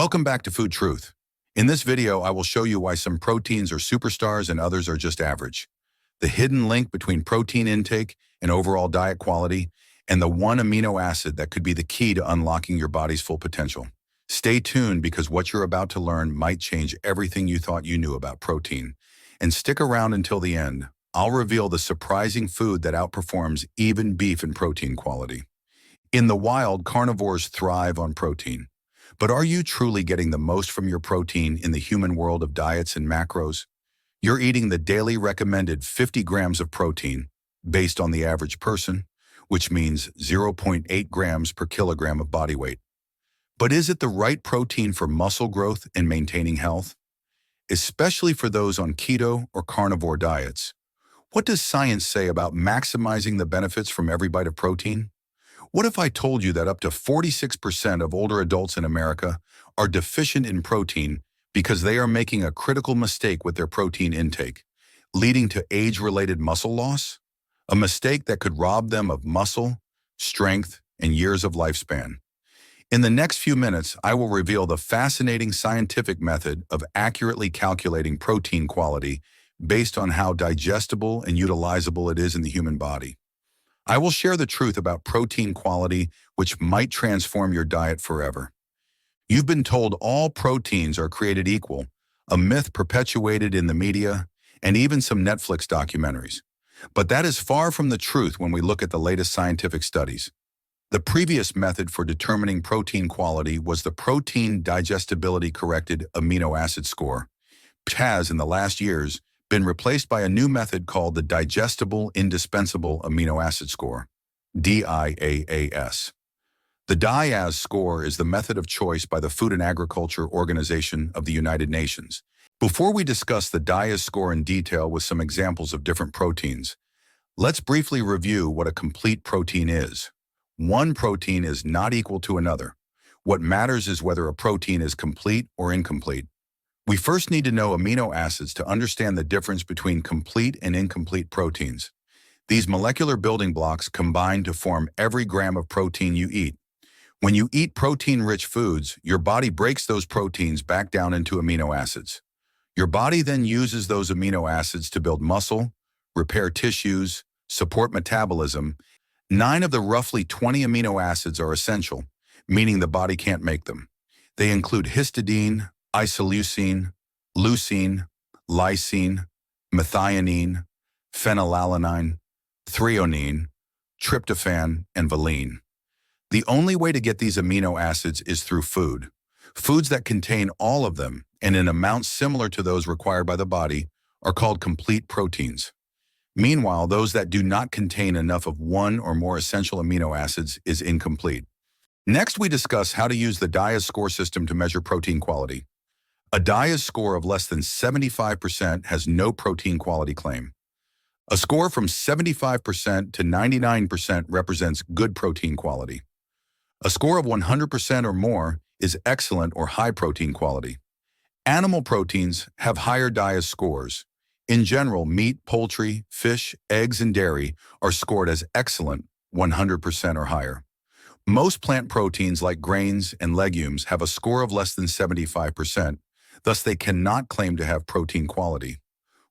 Welcome back to Food Truth. In this video, I will show you why some proteins are superstars and others are just average, the hidden link between protein intake and overall diet quality, and the one amino acid that could be the key to unlocking your body's full potential. Stay tuned because what you're about to learn might change everything you thought you knew about protein. And stick around until the end. I'll reveal the surprising food that outperforms even beef in protein quality. In the wild, carnivores thrive on protein. But are you truly getting the most from your protein in the human world of diets and macros? You're eating the daily recommended 50 grams of protein, based on the average person, which means 0.8 grams per kilogram of body weight. But is it the right protein for muscle growth and maintaining health? Especially for those on keto or carnivore diets. What does science say about maximizing the benefits from every bite of protein? What if I told you that up to 46% of older adults in America are deficient in protein because they are making a critical mistake with their protein intake, leading to age-related muscle loss? A mistake that could rob them of muscle, strength, and years of lifespan. In the next few minutes, I will reveal the fascinating scientific method of accurately calculating protein quality based on how digestible and utilizable it is in the human body. I will share the truth about protein quality, which might transform your diet forever. You've been told all proteins are created equal, a myth perpetuated in the media and even some Netflix documentaries. But that is far from the truth when we look at the latest scientific studies. The previous method for determining protein quality was the protein digestibility corrected amino acid score, which has, in the last years, been replaced by a new method called the digestible indispensable amino acid score, DIAAS. The DIAAS score is the method of choice by the Food and Agriculture Organization of the United Nations. Before we discuss the DIAAS score in detail with some examples of different proteins, let's briefly review what a complete protein is. One protein is not equal to another. What matters is whether a protein is complete or incomplete. We first need to know amino acids to understand the difference between complete and incomplete proteins. These molecular building blocks combine to form every gram of protein you eat. When you eat protein-rich foods, your body breaks those proteins back down into amino acids. Your body then uses those amino acids to build muscle, repair tissues, support metabolism. 9 of the roughly 20 amino acids are essential, meaning the body can't make them. They include histidine, isoleucine, leucine, lysine, methionine, phenylalanine, threonine, tryptophan, and valine. The only way to get these amino acids is through food. Foods that contain all of them and in amounts similar to those required by the body are called complete proteins. Meanwhile, those that do not contain enough of one or more essential amino acids is incomplete. Next, we discuss how to use the DIAAS score system to measure protein quality. A DIAAS score of less than 75% has no protein quality claim. A score from 75% to 99% represents good protein quality. A score of 100% or more is excellent or high protein quality. Animal proteins have higher DIAAS scores. In general, meat, poultry, fish, eggs, and dairy are scored as excellent, 100% or higher. Most plant proteins like grains and legumes have a score of less than 75%, thus they cannot claim to have protein quality.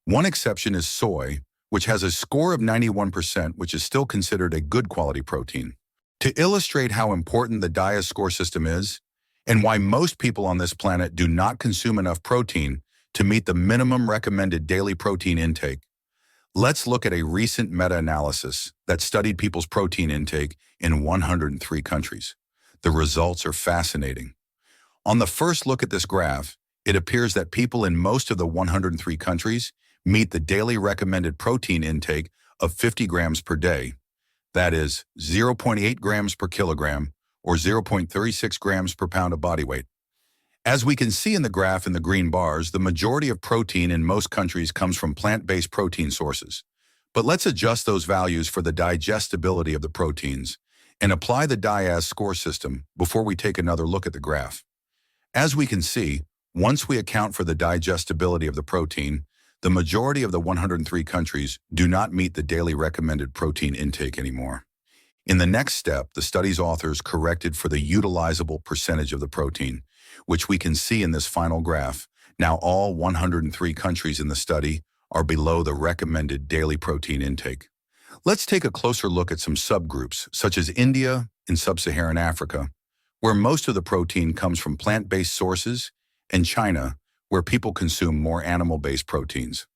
One exception is soy, which has a score of 91%, which is still considered a good quality protein. To illustrate how important the DIAAS score system is, and why most people on this planet do not consume enough protein to meet the minimum recommended daily protein intake, let's look at a recent meta-analysis that studied people's protein intake in 103 countries. The results are fascinating. On the first look at this graph, it appears that people in most of the 103 countries meet the daily recommended protein intake of 50 grams per day. That is 0.8 grams per kilogram or 0.36 grams per pound of body weight. As we can see in the graph in the green bars, the majority of protein in most countries comes from plant-based protein sources. But let's adjust those values for the digestibility of the proteins and apply the DIAAS score system before we take another look at the graph. As we can see, once we account for the digestibility of the protein, the majority of the 103 countries do not meet the daily recommended protein intake anymore. In the next step, the study's authors corrected for the utilizable percentage of the protein, which we can see in this final graph. Now all 103 countries in the study are below the recommended daily protein intake. Let's take a closer look at some subgroups, such as India and Sub-Saharan Africa, where most of the protein comes from plant-based sources, and China, where people consume more animal-based proteins.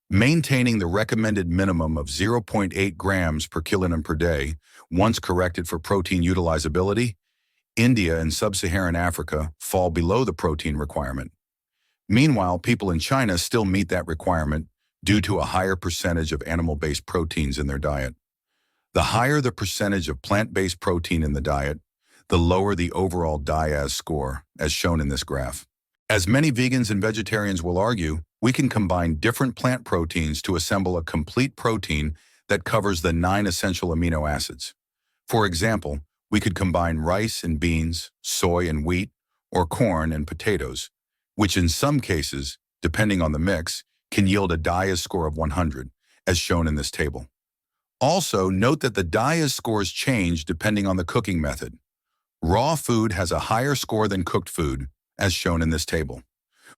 Maintaining the recommended minimum of 0.8 grams per kilogram per day, once corrected for protein utilizability, India and Sub-Saharan Africa fall below the protein requirement. Meanwhile, people in China still meet that requirement due to a higher percentage of animal-based proteins in their diet. The higher the percentage of plant-based protein in the diet, the lower the overall DIAS score, as shown in this graph. As many vegans and vegetarians will argue, we can combine different plant proteins to assemble a complete protein that covers the 9 essential amino acids. For example, we could combine rice and beans, soy and wheat, or corn and potatoes, which in some cases, depending on the mix, can yield a DIAS score of 100, as shown in this table. Also, note that the DIAS scores change depending on the cooking method. Raw food has a higher score than cooked food, as shown in this table.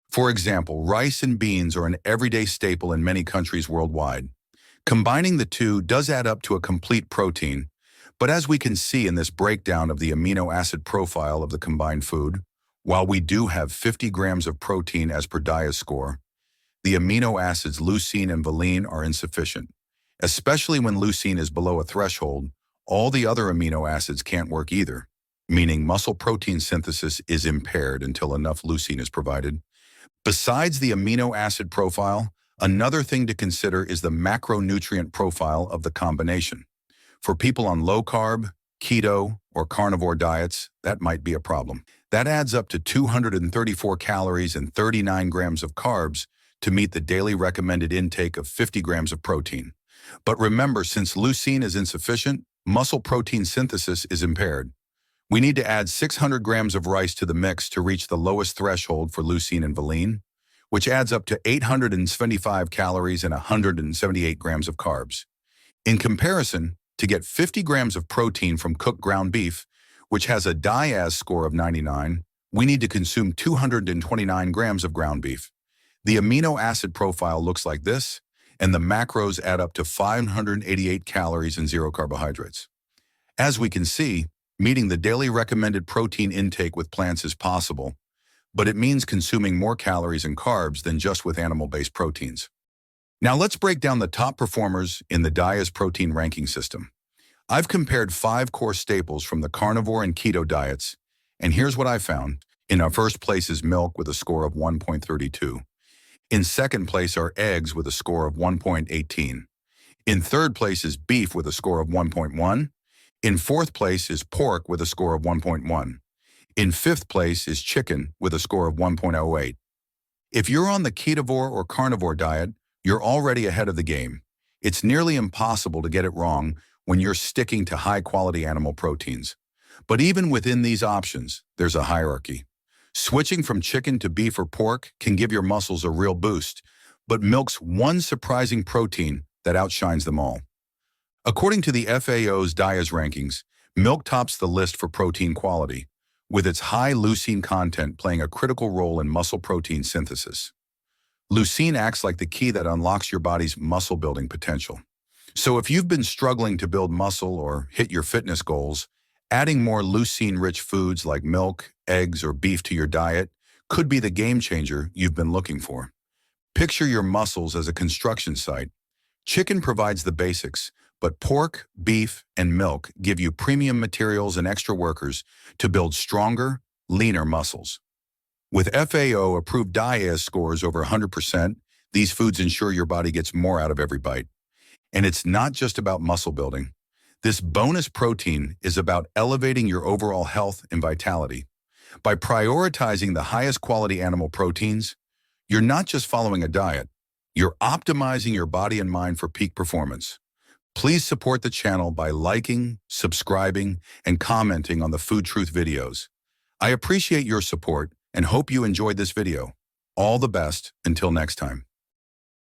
For example, rice and beans are an everyday staple in many countries worldwide. Combining the two does add up to a complete protein, but as we can see in this breakdown of the amino acid profile of the combined food, while we do have 50 grams of protein as per DIAS score, the amino acids leucine and valine are insufficient. Especially when leucine is below a threshold, all the other amino acids can't work either, meaning muscle protein synthesis is impaired until enough leucine is provided. Besides the amino acid profile, another thing to consider is the macronutrient profile of the combination. For people on low-carb, keto, or carnivore diets, that might be a problem. That adds up to 234 calories and 39 grams of carbs to meet the daily recommended intake of 50 grams of protein. But remember, since leucine is insufficient, muscle protein synthesis is impaired. We need to add 600 grams of rice to the mix to reach the lowest threshold for leucine and valine, which adds up to 875 calories and 178 grams of carbs. In comparison, to get 50 grams of protein from cooked ground beef, which has a DIAS score of 99, we need to consume 229 grams of ground beef. The amino acid profile looks like this, and the macros add up to 588 calories and 0 carbohydrates. As we can see, meeting the daily recommended protein intake with plants is possible, but it means consuming more calories and carbs than just with animal-based proteins. Now let's break down the top performers in the DIAS protein ranking system. I've compared 5 core staples from the carnivore and keto diets, and here's what I found. In our first place is milk with a score of 1.32. In second place are eggs with a score of 1.18. In third place is beef with a score of 1.1. In fourth place is pork with a score of 1.1. In fifth place is chicken with a score of 1.08. If you're on the ketovore or carnivore diet, you're already ahead of the game. It's nearly impossible to get it wrong when you're sticking to high-quality animal proteins. But even within these options, there's a hierarchy. Switching from chicken to beef or pork can give your muscles a real boost, but milk's one surprising protein that outshines them all. According to the FAO's DIAS rankings, milk tops the list for protein quality, with its high leucine content playing a critical role in muscle protein synthesis. Leucine acts like the key that unlocks your body's muscle-building potential. So if you've been struggling to build muscle or hit your fitness goals, adding more leucine-rich foods like milk, eggs, or beef to your diet could be the game changer you've been looking for. Picture your muscles as a construction site. Chicken provides the basics, but pork, beef, and milk give you premium materials and extra workers to build stronger, leaner muscles. With FAO-approved DIAS scores over 100%, these foods ensure your body gets more out of every bite. And it's not just about muscle building. This bonus protein is about elevating your overall health and vitality. By prioritizing the highest quality animal proteins, you're not just following a diet, you're optimizing your body and mind for peak performance. Please support the channel by liking, subscribing, and commenting on the Food Truth videos. I appreciate your support and hope you enjoyed this video. All the best until next time.